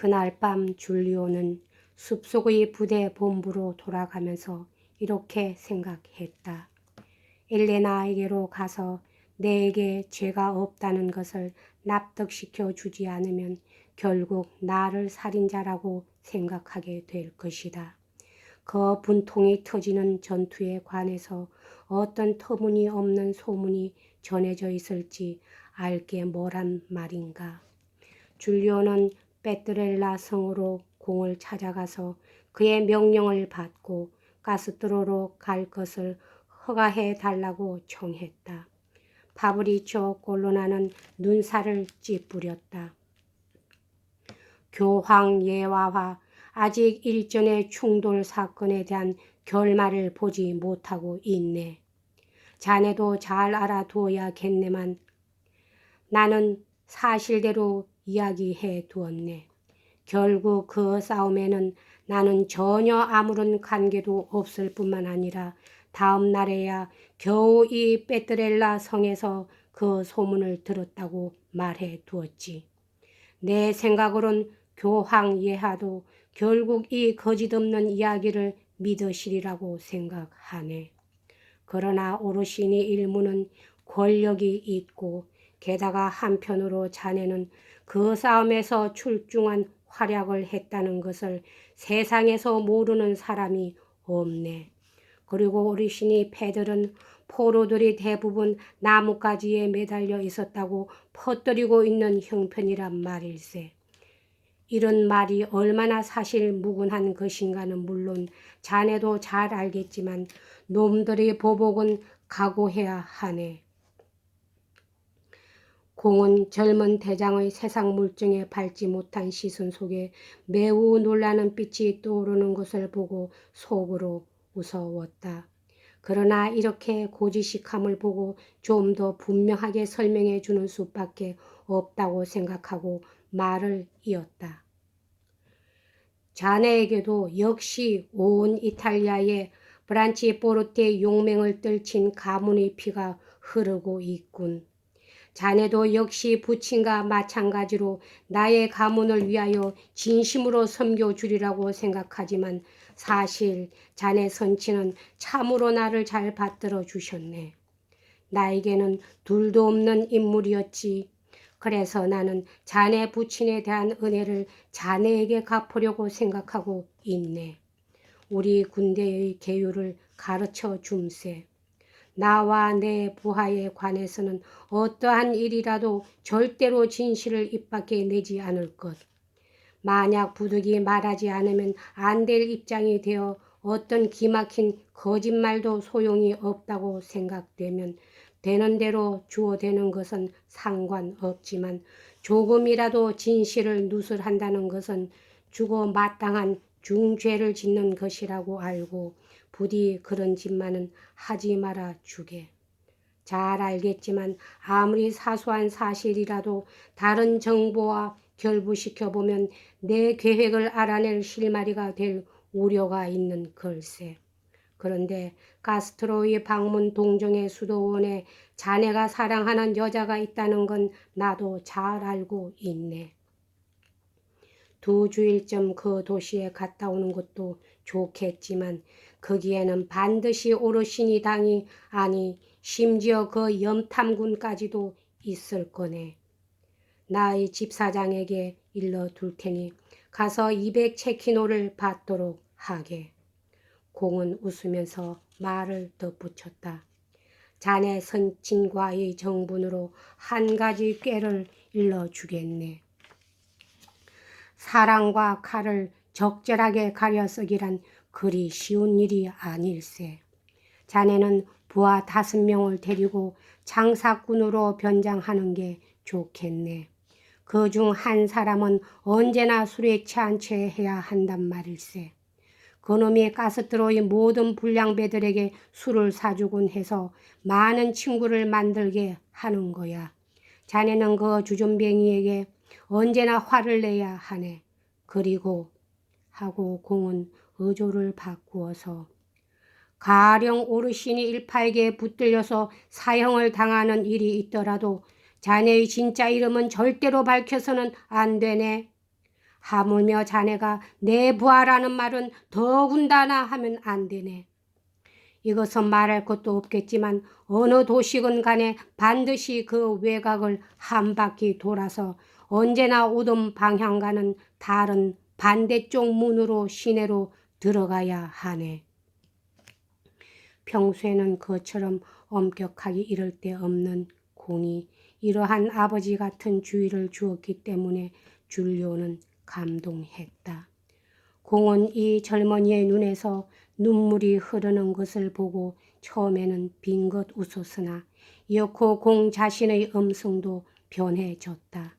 그날 밤 줄리오는 숲속의 부대 본부로 돌아가면서 이렇게 생각했다. 엘레나에게로 가서 내게 죄가 없다는 것을 납득시켜 주지 않으면 결국 나를 살인자라고 생각하게 될 것이다. 그 분통이 터지는 전투에 관해서 어떤 터무니없는 소문이 전해져 있을지 알게 뭐란 말인가. 줄리오는 베트렐라 성으로 공을 찾아가서 그의 명령을 받고 가스트로로 갈 것을 허가해 달라고 청했다. 파브리치오 콜로나는 눈살을 찌푸렸다. 교황 예화와 아직 일전의 충돌 사건에 대한 결말을 보지 못하고 있네. 자네도 잘 알아두어야겠네만 나는 사실대로 이야기해 두었네. 결국 그 싸움에는 나는 전혀 아무런 관계도 없을 뿐만 아니라 다음 날에야 겨우 이 베트렐라 성에서 그 소문을 들었다고 말해 두었지. 내 생각으론 교황 예하도 결국 이 거짓없는 이야기를 믿으시리라고 생각하네. 그러나 오르시니 일무는 권력이 있고 게다가 한편으로 자네는 그 싸움에서 출중한 활약을 했다는 것을 세상에서 모르는 사람이 없네. 그리고 어르신이 패들은 포로들이 대부분 나뭇가지에 매달려 있었다고 퍼뜨리고 있는 형편이란 말일세. 이런 말이 얼마나 사실무근한 것인가는 물론 자네도 잘 알겠지만 놈들의 보복은 각오해야 하네. 공은 젊은 대장의 세상 물정에 밟지 못한 시선 속에 매우 놀라는 빛이 떠오르는 것을 보고 속으로 무서웠다. 그러나 이렇게 고지식함을 보고 좀 더 분명하게 설명해 주는 수밖에 없다고 생각하고 말을 이었다. 자네에게도 역시 온 이탈리아에 브란치포르테의 용맹을 떨친 가문의 피가 흐르고 있군. 자네도 역시 부친과 마찬가지로 나의 가문을 위하여 진심으로 섬겨주리라고 생각하지만 사실 자네 선친은 참으로 나를 잘 받들어 주셨네. 나에게는 둘도 없는 인물이었지. 그래서 나는 자네 부친에 대한 은혜를 자네에게 갚으려고 생각하고 있네. 우리 군대의 계율을 가르쳐 줌세. 나와 내 부하에 관해서는 어떠한 일이라도 절대로 진실을 입 밖에 내지 않을 것. 만약 부득이 말하지 않으면 안 될 입장이 되어 어떤 기막힌 거짓말도 소용이 없다고 생각되면 되는 대로 주어대는 것은 상관없지만 조금이라도 진실을 누설한다는 것은 주고 마땅한 중죄를 짓는 것이라고 알고 부디 그런 짓만은 하지 말아 주게. 잘 알겠지만 아무리 사소한 사실이라도 다른 정보와 결부시켜보면 내 계획을 알아낼 실마리가 될 우려가 있는 걸세. 그런데 카스트로의 방문 동정의 수도원에 자네가 사랑하는 여자가 있다는 건 나도 잘 알고 있네. 2주일쯤 그 도시에 갔다 오는 것도 좋겠지만 거기에는 반드시 오르시니 당이 아니 심지어 그 염탐군까지도 있을 거네. 나의 집사장에게 일러둘 테니 가서 200체키노를 받도록 하게. 공은 웃으면서 말을 덧붙였다. 자네 선친과의 정분으로 한 가지 꾀를 일러주겠네. 사랑과 칼을 적절하게 가려 쓰기란 그리 쉬운 일이 아닐세. 자네는 부하 5명을 데리고 장사꾼으로 변장하는 게 좋겠네. 그 중 한 사람은 언제나 술에 취한 채 해야 한단 말일세. 그놈이 가스트로의 모든 불량배들에게 술을 사주곤 해서 많은 친구를 만들게 하는 거야. 자네는 그 주전뱅이에게 언제나 화를 내야 하네. 그리고 하고 공은 어조를 바꾸어서 가령 오르신이 일파에게 붙들려서 사형을 당하는 일이 있더라도 자네의 진짜 이름은 절대로 밝혀서는 안 되네. 하물며 자네가 내 부하라는 말은 더군다나 하면 안 되네. 이것은 말할 것도 없겠지만 어느 도시건 간에 반드시 그 외곽을 한 바퀴 돌아서 언제나 오던 방향과는 다른 반대쪽 문으로 시내로 들어가야 하네. 평소에는 그처럼 엄격하게 이럴 데 없는 공이 이러한 아버지 같은 주의를 주었기 때문에 줄리오는 감동했다. 공은 이 젊은이의 눈에서 눈물이 흐르는 것을 보고 처음에는 빙긋 웃었으나 이어코 공 자신의 음성도 변해졌다.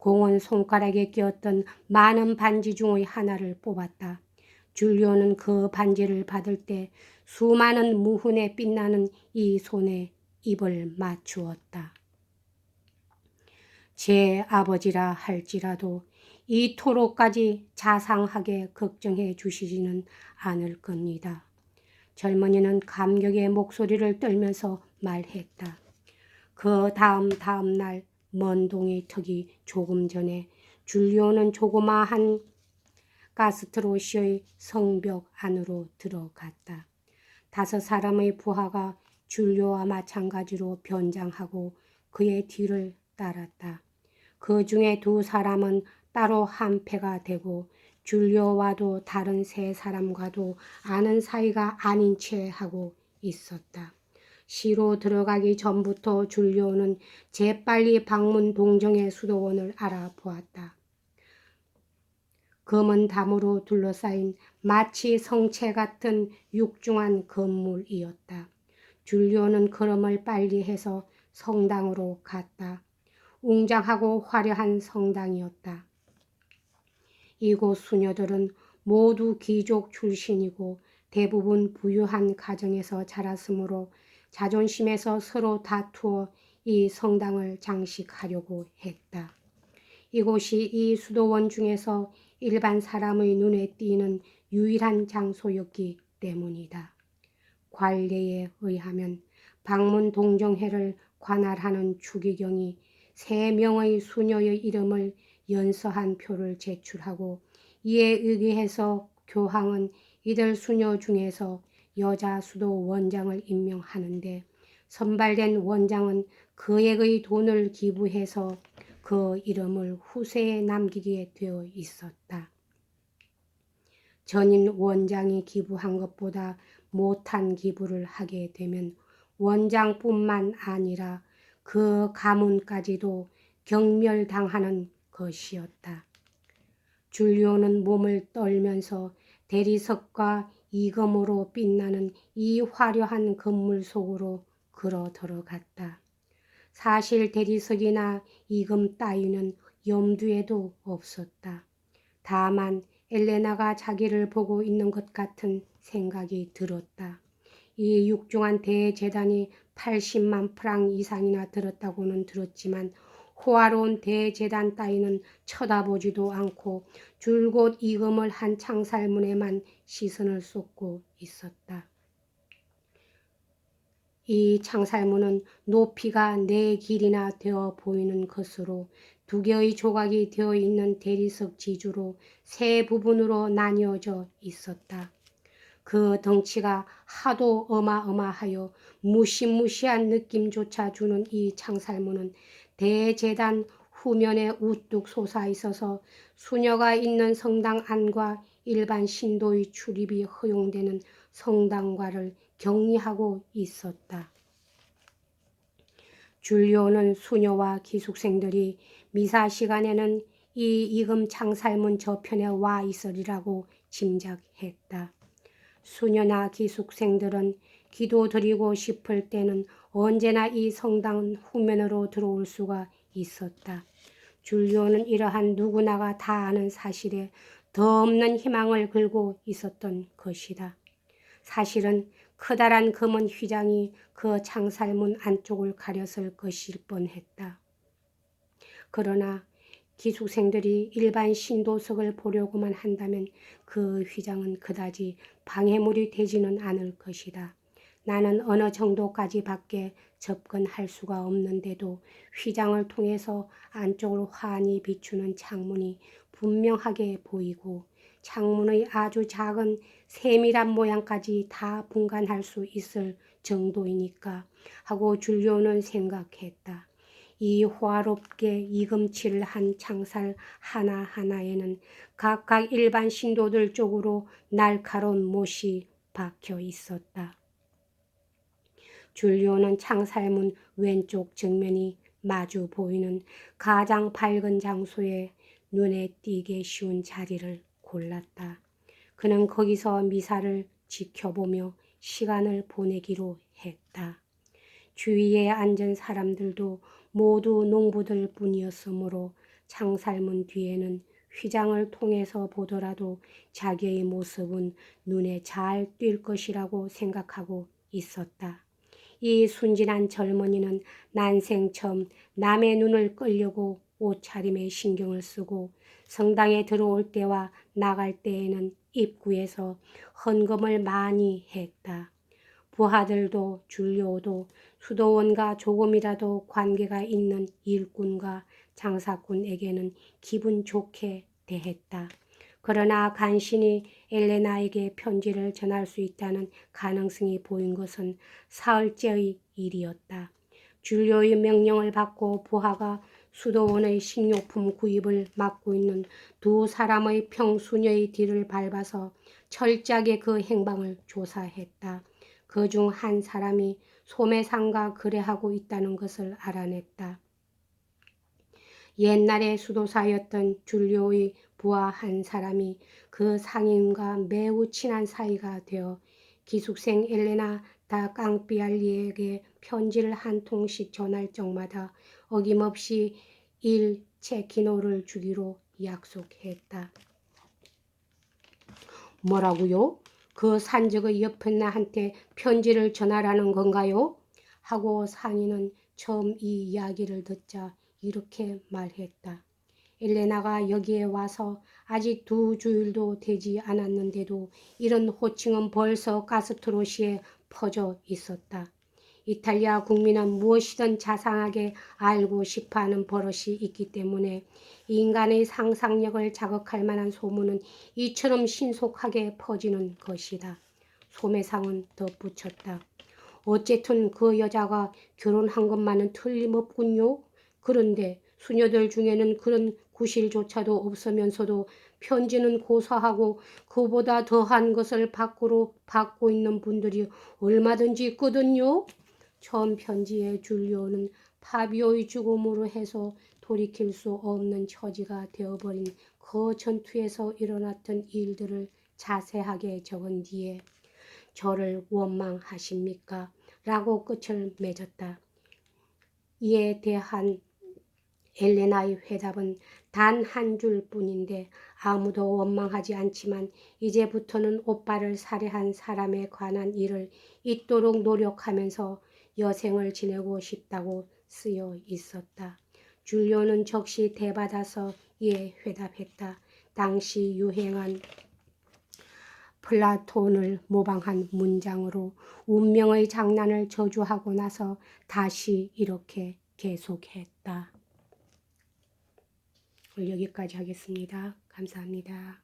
공은 손가락에 끼었던 많은 반지 중의 하나를 뽑았다. 줄리오는 그 반지를 받을 때 수많은 무훈에 빛나는 이 손에 입을 맞추었다. 제 아버지라 할지라도 이토록까지 자상하게 걱정해 주시지는 않을 겁니다. 젊은이는 감격의 목소리를 떨면서 말했다. 그 다음 날 먼 동이 트기 조금 전에 줄리오는 조그마한 가스트로시의 성벽 안으로 들어갔다. 5사람의 부하가 줄리오와 마찬가지로 변장하고 그의 뒤를 따랐다. 그 중에 2사람은 따로 한 패가 되고 줄리오와도 다른 3사람과도 아는 사이가 아닌 채 하고 있었다. 시로 들어가기 전부터 줄리오는 재빨리 방문 동정의 수도원을 알아보았다. 검은 담으로 둘러싸인 마치 성체 같은 육중한 건물이었다. 줄리오는 걸음을 빨리 해서 성당으로 갔다. 웅장하고 화려한 성당이었다. 이곳 수녀들은 모두 귀족 출신이고 대부분 부유한 가정에서 자랐으므로 자존심에서 서로 다투어 이 성당을 장식하려고 했다. 이곳이 이 수도원 중에서 일반 사람의 눈에 띄는 유일한 장소였기 때문이다. 관례에 의하면 방문 동정회를 관할하는 추기경이 3명의 수녀의 이름을 연서한 표를 제출하고 이에 의거해서 교황은 이들 수녀 중에서 여자 수도 원장을 임명하는데 선발된 원장은 그액의 돈을 기부해서 그 이름을 후세에 남기게 되어 있었다. 전임 원장이 기부한 것보다 못한 기부를 하게 되면 원장뿐만 아니라 그 가문까지도 경멸당하는 것이었다. 줄리오는 몸을 떨면서 대리석과 이금으로 빛나는 이 화려한 건물 속으로 걸어 들어갔다. 사실 대리석이나 이금 따위는 염두에도 없었다. 다만 엘레나가 자기를 보고 있는 것 같은 생각이 들었다. 이 육중한 대제단이 80만 프랑 이상이나 들었다고는 들었지만 호화로운 대제단 따위는 쳐다보지도 않고 줄곧 이금을 한 창살문에만 시선을 쏟고 있었다. 이 창살문은 높이가 4길이나 되어 보이는 것으로 2개의 조각이 되어 있는 대리석 지주로 3부분으로 나뉘어져 있었다. 그 덩치가 하도 어마어마하여 무시무시한 느낌조차 주는 이 창살문은 대제단 후면에 우뚝 솟아 있어서 수녀가 있는 성당 안과 일반 신도의 출입이 허용되는 성당과를 격리하고 있었다. 줄리오는 수녀와 기숙생들이 미사 시간에는 이 이금 창살문 저편에 와 있으리라고 짐작했다. 수녀나 기숙생들은 기도 드리고 싶을 때는 언제나 이 성당 후면으로 들어올 수가 있었다. 줄리오는 이러한 누구나가 다 아는 사실에 더 없는 희망을 걸고 있었던 것이다. 사실은 커다란 검은 휘장이 그 창살문 안쪽을 가렸을 것일 뻔했다. 그러나 기숙생들이 일반 신도석을 보려고만 한다면 그 휘장은 그다지 방해물이 되지는 않을 것이다. 나는 어느 정도까지밖에 접근할 수가 없는데도 휘장을 통해서 안쪽으로 환히 비추는 창문이 분명하게 보이고 창문의 아주 작은 세밀한 모양까지 다 분간할 수 있을 정도이니까 하고 줄리오는 생각했다. 이 호화롭게 이금칠을 한 창살 하나하나에는 각각 일반 신도들 쪽으로 날카로운 못이 박혀 있었다. 줄리오는 창살문 왼쪽 정면이 마주 보이는 가장 밝은 장소에 눈에 띄게 쉬운 자리를 골랐다. 그는 거기서 미사를 지켜보며 시간을 보내기로 했다. 주위에 앉은 사람들도 모두 농부들 뿐이었으므로 창살문 뒤에는 휘장을 통해서 보더라도 자기의 모습은 눈에 잘 띌 것이라고 생각하고 있었다. 이 순진한 젊은이는 난생 처음 남의 눈을 끌려고 옷차림에 신경을 쓰고 성당에 들어올 때와 나갈 때에는 입구에서 헌금을 많이 했다. 부하들도 줄리오도 수도원과 조금이라도 관계가 있는 일꾼과 장사꾼에게는 기분 좋게 대했다. 그러나 간신히 엘레나에게 편지를 전할 수 있다는 가능성이 보인 것은 사흘째의 일이었다. 줄리오의 명령을 받고 부하가 수도원의 식료품 구입을 맡고 있는 두 사람의 평수녀의 뒤를 밟아서 철저하게 그 행방을 조사했다. 그 중 한 사람이 소매상과 거래하고 있다는 것을 알아냈다. 옛날에 수도사였던 줄리오의 부하 한 사람이 그 상인과 매우 친한 사이가 되어 기숙생 엘레나 다 깡삐알리에게 편지를 한 통씩 전할 적마다 어김없이 1체키노를 주기로 약속했다. 뭐라고요? 그 산적의 여편나한테 편지를 전하라는 건가요? 하고 상인은 처음 이 이야기를 듣자 이렇게 말했다. 엘레나가 여기에 와서 아직 2주일도 되지 않았는데도 이런 호칭은 벌써 가스트로시에 퍼져 있었다. 이탈리아 국민은 무엇이든 자상하게 알고 싶어하는 버릇이 있기 때문에 인간의 상상력을 자극할 만한 소문은 이처럼 신속하게 퍼지는 것이다. 소매상은 덧붙였다. 어쨌든 그 여자가 결혼한 것만은 틀림없군요. 그런데 수녀들 중에는 그런 구실조차도 없으면서도 편지는 고사하고 그보다 더한 것을 밖으로 받고 있는 분들이 얼마든지 있거든요. 처음 편지에 줄리오는 파비오의 죽음으로 해서 돌이킬 수 없는 처지가 되어버린 그 전투에서 일어났던 일들을 자세하게 적은 뒤에 저를 원망하십니까? 라고 끝을 맺었다. 이에 대한 엘레나의 회답은 단 한 줄뿐인데 아무도 원망하지 않지만 이제부터는 오빠를 살해한 사람에 관한 일을 잊도록 노력하면서 여생을 지내고 싶다고 쓰여 있었다. 줄리오는 적시 대받아서 이에 회답했다. 당시 유행한 플라톤을 모방한 문장으로 운명의 장난을 저주하고 나서 다시 이렇게 계속했다. 여기까지 하겠습니다. 감사합니다.